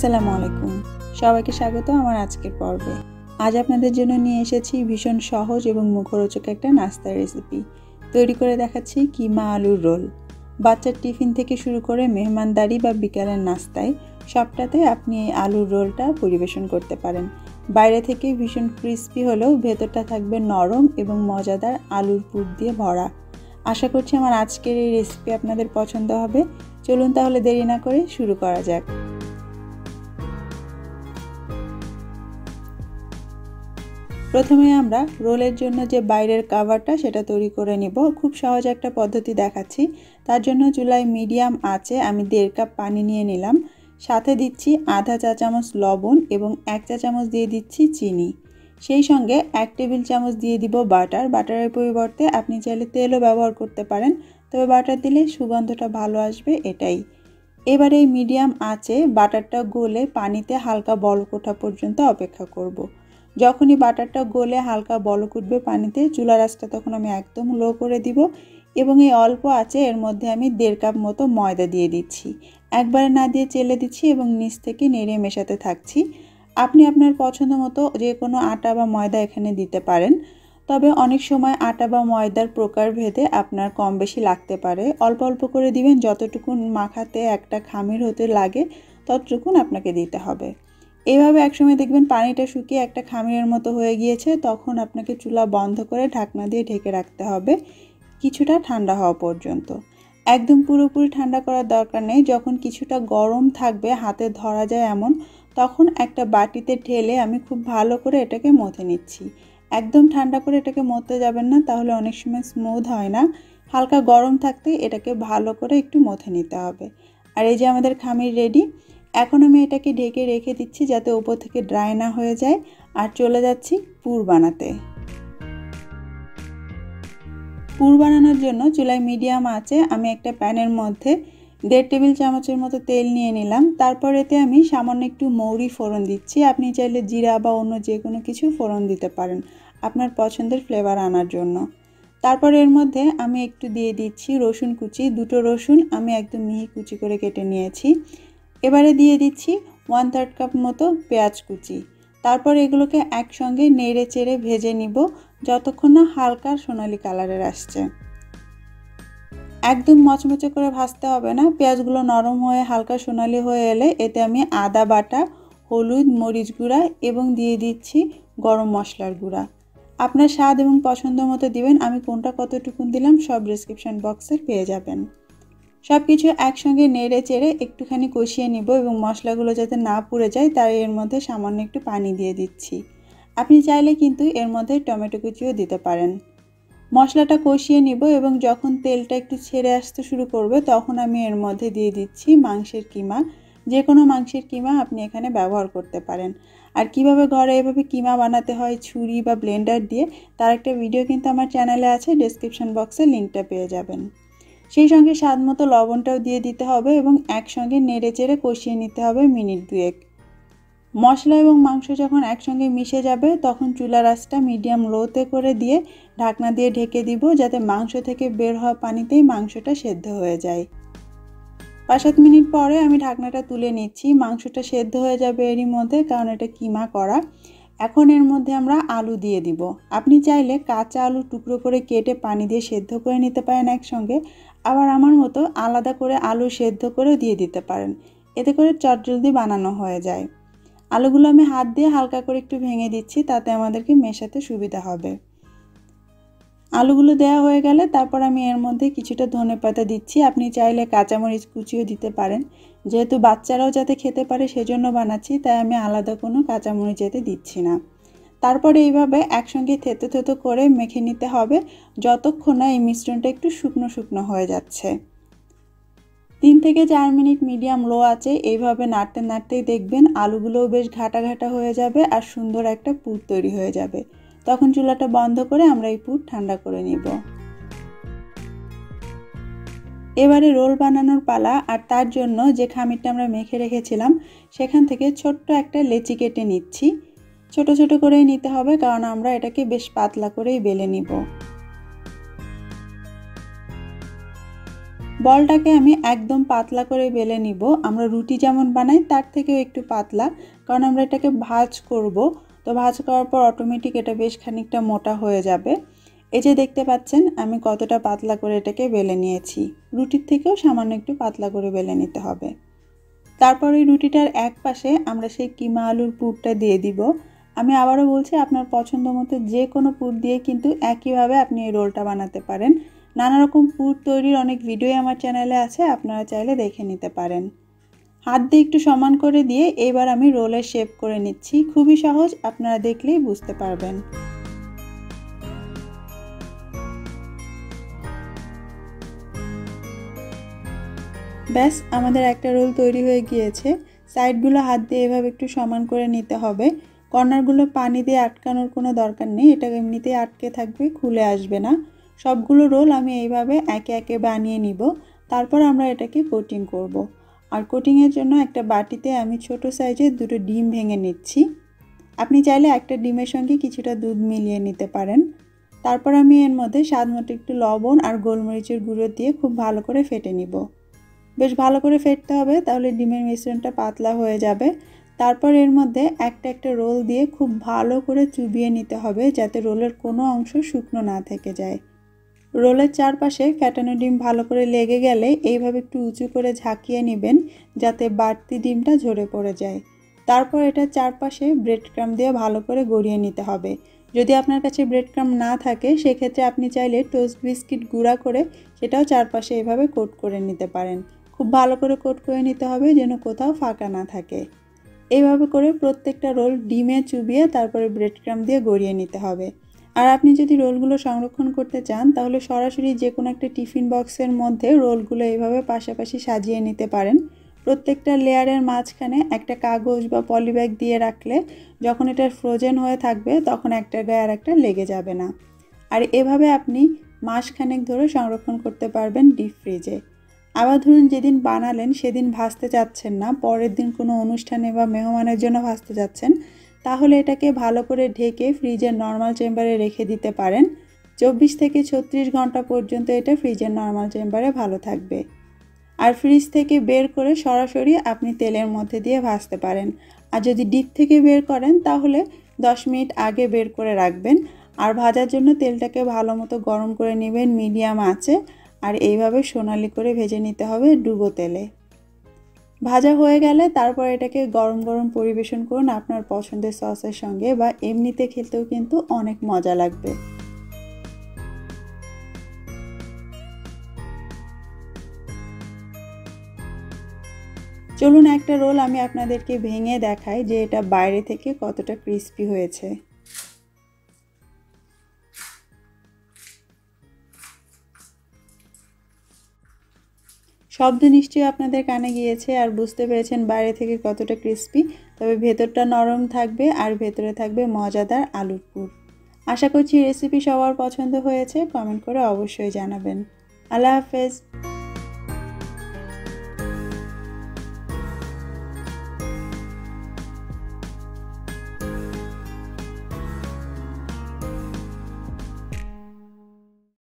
আসসালামু আলাইকুম, সবাইকে স্বাগত আমার আজকের পর্বে। আজ আপনাদের জন্য নিয়ে এসেছি ভীষণ সহজ এবং মুখরোচক একটা নাস্তার রেসিপি। তৈরি করে দেখাচ্ছি কিমা আলুর রোল। বাচ্চার টিফিন থেকে শুরু করে মেহমানদারি বা বিকালের নাস্তায় সবটাতে আপনি এই আলুর রোলটা পরিবেশন করতে পারেন। বাইরে থেকে ভীষণ ক্রিস্পি হলেও ভেতরটা থাকবে নরম এবং মজাদার আলুর পুর দিয়ে ভরা। আশা করছি আমার আজকের এই রেসিপি আপনাদের পছন্দ হবে। চলুন তাহলে দেরি না করে শুরু করা যাক। প্রথমে আমরা রোলের জন্য যে বাইরের কভারটা সেটা তৈরি করে নিব। খুব সহজ একটা পদ্ধতি দেখাচ্ছি। তার জন্য চুলায় মিডিয়াম আঁচে আমি 1.5 কাপ পানি নিয়ে নিলাম। সাথে দিচ্ছি আধা চা চামচ লবণ এবং 1 চা চামচ দিয়ে দিচ্ছি চিনি। সেই সঙ্গে 1 টেবিল চামচ দিয়ে দিব বাটার। বাটারের পরিবর্তে আপনি চাইলে তেলও ব্যবহার করতে পারেন, তবে বাটার দিলে সুগন্ধটা ভালো আসবে এটাই। এবারে এই মিডিয়াম আঁচে বাটারটা গলে পানিতে হালকা বলক ওঠা পর্যন্ত অপেক্ষা করব। যখনই বাটারটা গলে হালকা বলক উঠবে পানিতে, চুলার আঁচটা তখন আমি একদম লো করে দিব এবং এই অল্প আঁচে এর মধ্যে আমি 1.5 কাপ মতো ময়দা দিয়ে দিচ্ছি। একবারে না দিয়ে চেলে দিচ্ছি এবং নিচ থেকে নেড়ে মেশাতে থাকছি। আপনি আপনার পছন্দ মতো যে কোনো আটা বা ময়দা এখানে দিতে পারেন, তবে অনেক সময় আটা বা ময়দার প্রকারভেদে আপনার কম বেশি লাগতে পারে। অল্প অল্প করে দিবেন, যতটুকুন মাখাতে একটা খামির হতে লাগে ততটুকুন আপনাকে দিতে হবে। এইভাবে একসময় দেখবেন পানিটা শুকিয়ে একটা খামিরের মতো হয়ে গিয়েছে, তখন আপনাকে চুলা বন্ধ করে ঢাকনা দিয়ে ঢেকে রাখতে হবে কিছুটা ঠান্ডা হওয়া পর্যন্ত। একদম পুরোপুরি ঠান্ডা করার দরকার নেই। যখন কিছুটা গরম থাকবে, হাতে ধরা যায় এমন, তখন একটা বাটিতে ঢেলে আমি খুব ভালো করে এটাকে মথে নিচ্ছি। একদম ঠান্ডা করে এটাকে মথতে যাবেন না, তাহলে অনেক সময় স্মুথ হয় না। হালকা গরম থাকতেই এটাকে ভালো করে একটু মথে নিতে হবে। আর এই যে আমাদের খামির রেডি। এখন আমি এটাকে ঢেকে রেখে দিচ্ছি যাতে উপর থেকে ড্রাই না হয়ে যায়। আর চলে যাচ্ছি পুর বানাতে। পুর বানানোর জন্য চুলায় মিডিয়াম আঁচে আমি একটা প্যানের মধ্যে 1.5 টেবিল চামচের মতো তেল নিয়ে নিলাম। তারপর এতে আমি সামান্য একটু মৌরি ফোড়ন দিচ্ছি। আপনি চাইলে জিরা বা অন্য যে কোনো কিছু ফোড়ন দিতে পারেন আপনার পছন্দের ফ্লেভার আনার জন্য। তারপর এর মধ্যে আমি একটু দিয়ে দিচ্ছি রসুন কুচি। 2টো রসুন আমি একদম মিহি কুচি করে কেটে নিয়েছি। এবারে দিয়ে দিচ্ছি 1/3 কাপ মতো পেঁয়াজ কুচি। তারপর এগুলোকে একসঙ্গে নেড়ে চেড়ে ভেজে নিব যতক্ষণ না হালকা সোনালি কালারের আসছে। একদম মচমচে করে ভাজতে হবে না। পেঁয়াজগুলো নরম হয়ে হালকা সোনালি হয়ে এলে এতে আমি আদা বাটা, হলুদ, মরিচ গুঁড়া এবং দিয়ে দিচ্ছি গরম মশলার গুঁড়া। আপনার স্বাদ এবং পছন্দ মতো দিবেন। আমি কোনটা কতটুকুন দিলাম সব ডেসক্রিপশন বক্সে পেয়ে যাবেন। সব কিছু একসঙ্গে নেড়ে চেড়ে একটুখানি কষিয়ে নিব এবং মশলাগুলো যাতে না পুড়ে যায় তাই এর মধ্যে সামান্য একটু পানি দিয়ে দিচ্ছি। আপনি চাইলে কিন্তু এর মধ্যে টমেটো কুচিও দিতে পারেন। মশলাটা কষিয়ে নিব এবং যখন তেলটা একটু ছেড়ে আসতে শুরু করবে তখন আমি এর মধ্যে দিয়ে দিচ্ছি মাংসের কিমা। যে কোনো মাংসের কিমা আপনি এখানে ব্যবহার করতে পারেন। আর কিভাবে ঘরে এভাবে কিমা বানাতে হয় ছুরি বা ব্লেন্ডার দিয়ে, তার একটা ভিডিও কিন্তু আমার চ্যানেলে আছে, ডেসক্রিপশন বক্সে লিঙ্কটা পেয়ে যাবেন। সেই সঙ্গে স্বাদ মতো লবণটাও দিয়ে দিতে হবে এবং একসঙ্গে নেড়ে চেড়ে কষিয়ে নিতে হবে মিনিট 2। মশলা এবং মাংস যখন একসঙ্গে মিশে যাবে তখন চুলার আঁচটা মিডিয়াম লোতে করে দিয়ে ঢাকনা দিয়ে ঢেকে দিব যাতে মাংস থেকে বের হওয়া পানিতেই মাংসটা সেদ্ধ হয়ে যায়। 5-7 মিনিট পরে আমি ঢাকনাটা তুলে নিচ্ছি। মাংসটা সেদ্ধ হয়ে যাবে এরই মধ্যে, কারণ এটা কিমা করা। এখন এর মধ্যে আমরা আলু দিয়ে দিব। আপনি চাইলে কাঁচা আলু টুকরো করে কেটে পানি দিয়ে সেদ্ধ করে নিতে পারেন একসঙ্গে, আবার আমার মতো আলাদা করে আলু সেদ্ধ করেও দিয়ে দিতে পারেন। এতে করে চটজলদি বানানো হয়ে যায়। আলুগুলো আমি হাত দিয়ে হালকা করে একটু ভেঙে দিচ্ছি, তাতে আমাদেরকে মেশাতে সুবিধা হবে। আলুগুলো দেওয়া হয়ে গেলে তারপর আমি এর মধ্যে কিছুটা ধনেপাতা দিচ্ছি। আপনি চাইলে কাঁচামরিচ কুচিও দিতে পারেন। যেহেতু বাচ্চারাও যাতে খেতে পারে সেজন্য বানাচ্ছি, তাই আমি আলাদা কোনো কাঁচামরিচ এতে দিচ্ছি না। তারপরে এইভাবে একসঙ্গে থেতো থেতো করে মেখে নিতে হবে যতক্ষণ না এই মিশ্রণটা একটু শুকনো শুকনো হয়ে যাচ্ছে। 3 থেকে 4 মিনিট মিডিয়াম লো আছে এইভাবে নাড়তে নাড়তেই দেখবেন আলুগুলোও বেশ ঘাটা ঘাটা হয়ে যাবে আর সুন্দর একটা পুর তৈরি হয়ে যাবে। তখন চুলাটা বন্ধ করে আমরা এই পুর ঠান্ডা করে নিব। এবারে রোল বানানোর পালা। আর তার জন্য যে খামিরটা আমরা মেখে রেখেছিলাম সেখান থেকে ছোট্ট একটা লেচি কেটে নিচ্ছি। ছোট ছোট করেই নিতে হবে, কারণ আমরা এটাকে বেশ পাতলা করেই বেলে নিব। বলটাকে আমি একদম পাতলা করে বেলে নিব। আমরা রুটি যেমন বানাই তার থেকেও একটু পাতলা, কারণ আমরা এটাকে ভাঁজ করব। তো ভাঁজ করার পর অটোমেটিক এটা বেশ খানিকটা মোটা হয়ে যাবে। এই যে দেখতে পাচ্ছেন আমি কতটা পাতলা করে এটাকে বেলে নিয়েছি। রুটির থেকেও সামান্য একটু পাতলা করে বেলে নিতে হবে। তারপর এই রুটিটার এক পাশে আমরা সেই কিমা আলুর পুরটা দিয়ে দিব। আমি আবারও বলছি, আপনার পছন্দ মতো যে কোনো পুর দিয়ে কিন্তু একইভাবে আপনি এই রোলটা বানাতে পারেন। নানা রকম পুর তৈরির অনেক ভিডিও আমার চ্যানেলে আছে, আপনারা চাইলে দেখে নিতে পারেন। হাত দিয়ে একটু সমান করে দিয়ে এবার আমি রোলের শেপ করে নিচ্ছি। খুবই সহজ, আপনারা দেখলেই বুঝতে পারবেন। ব্যাস, আমাদের একটা রোল তৈরি হয়ে গিয়েছে। সাইডগুলো হাত দিয়ে এভাবে একটু সমান করে নিতে হবে। কর্নারগুলো পানি দিয়ে আটকানোর কোনো দরকার নেই, এটা এমনিতেই আটকে থাকবে, খুলে আসবে না। সবগুলো রোল আমি এইভাবে একে একে বানিয়ে নিব। তারপর আমরা এটাকে কোটিং করব। আর কোটিংয়ের জন্য একটা বাটিতে আমি ছোট সাইজের দুটো ডিম ভেঙে নিচ্ছি। আপনি চাইলে একটা ডিমের সঙ্গে কিছুটা দুধ মিলিয়ে নিতে পারেন। তারপর আমি এর মধ্যে স্বাদমতো একটু লবণ আর গোলমরিচের গুঁড়ো দিয়ে খুব ভালো করে ফেটে নিব। বেশ ভালো করে ফেটতে হবে, তাহলে ডিমের মিশ্রণটা পাতলা হয়ে যাবে। তারপর এর মধ্যে একটা একটা রোল দিয়ে খুব ভালো করে চুবিয়ে নিতে হবে, যাতে রোলের কোনো অংশ শুকনো না থেকে যায়। রোলের চারপাশে ফ্যাটানো ডিম ভালো করে লেগে গেলে এইভাবে একটু উঁচু করে ঝাঁকিয়ে নেবেন, যাতে বাড়তি ডিমটা ঝরে পড়ে যায়। তারপর এটার চারপাশে ব্রেড ক্রাম্ব দিয়ে ভালো করে গড়িয়ে নিতে হবে। যদি আপনার কাছে ব্রেড ক্রাম্ব না থাকে, সেক্ষেত্রে আপনি চাইলে টোস্ট বিস্কিট গুঁড়া করে সেটাও চারপাশে এভাবে কোট করে নিতে পারেন। খুব ভালো করে কোট করে নিতে হবে, যেন কোথাও ফাঁকা না থাকে। এইভাবে করে প্রত্যেকটা রোল ডিমে চুবিয়ে তারপরে ব্রেড ক্রাম্ব দিয়ে গড়িয়ে নিতে হবে। আর আপনি যদি রোলগুলো সংরক্ষণ করতে চান, তাহলে সরাসরি যে কোনো একটা টিফিন বক্সের মধ্যে রোলগুলো এইভাবে পাশাপাশি সাজিয়ে নিতে পারেন। প্রত্যেকটা লেয়ারের মাঝখানে একটা কাগজ বা পলিব্যাগ দিয়ে রাখলে যখন এটা ফ্রোজেন হয়ে থাকবে, তখন একটার গায়ে আর একটা লেগে যাবে না। আর এভাবে আপনি মাসখানেক ধরে সংরক্ষণ করতে পারবেন ডিপ ফ্রিজে। আবার ধরুন যেদিন বানালেন সেদিন ভাজতে চাচ্ছেন না, পরের দিন কোনো অনুষ্ঠানে বা মেহমানের জন্য ভাজতে যাচ্ছেন, তাহলে এটাকে ভালো করে ঢেকে ফ্রিজের নর্মাল চেম্বারে রেখে দিতে পারেন। 24 থেকে 36 ঘন্টা পর্যন্ত এটা ফ্রিজের নর্মাল চেম্বারে ভালো থাকবে। আর ফ্রিজ থেকে বের করে সরাসরি আপনি তেলের মধ্যে দিয়ে ভাজতে পারেন। আর যদি ডিপ থেকে বের করেন, তাহলে 10 মিনিট আগে বের করে রাখবেন। আর ভাজার জন্য তেলটাকে ভালো মতো গরম করে নেবেন মিডিয়াম আঁচে। আর এইভাবে সোনালি করে ভেজে নিতে হবে ডুবো তেলে। ভাজা হয়ে গেলে তারপর এটাকে গরম গরম পরিবেশন করুন আপনার পছন্দের সসের সঙ্গে, বা এমনিতে খেতেও কিন্তু অনেক মজা লাগবে। চলুন একটা রোল আমি আপনাদেরকে ভেঙে দেখাই যে এটা বাইরে থেকে কতটা ক্রিস্পি হয়েছে। শব্দ নিশ্চয়ই আপনাদের কানে গিয়েছে আর বুঝতে পেরেছেন বাইরে থেকে কতটা ক্রিস্পি, তবে ভেতরটা নরম থাকবে আর ভেতরে থাকবে মজাদার আলুর পুর। আশা করছি রেসিপি সবার পছন্দ হয়েছে। কমেন্ট করে অবশ্যই জানাবেন। আল্লাহ হাফেজ।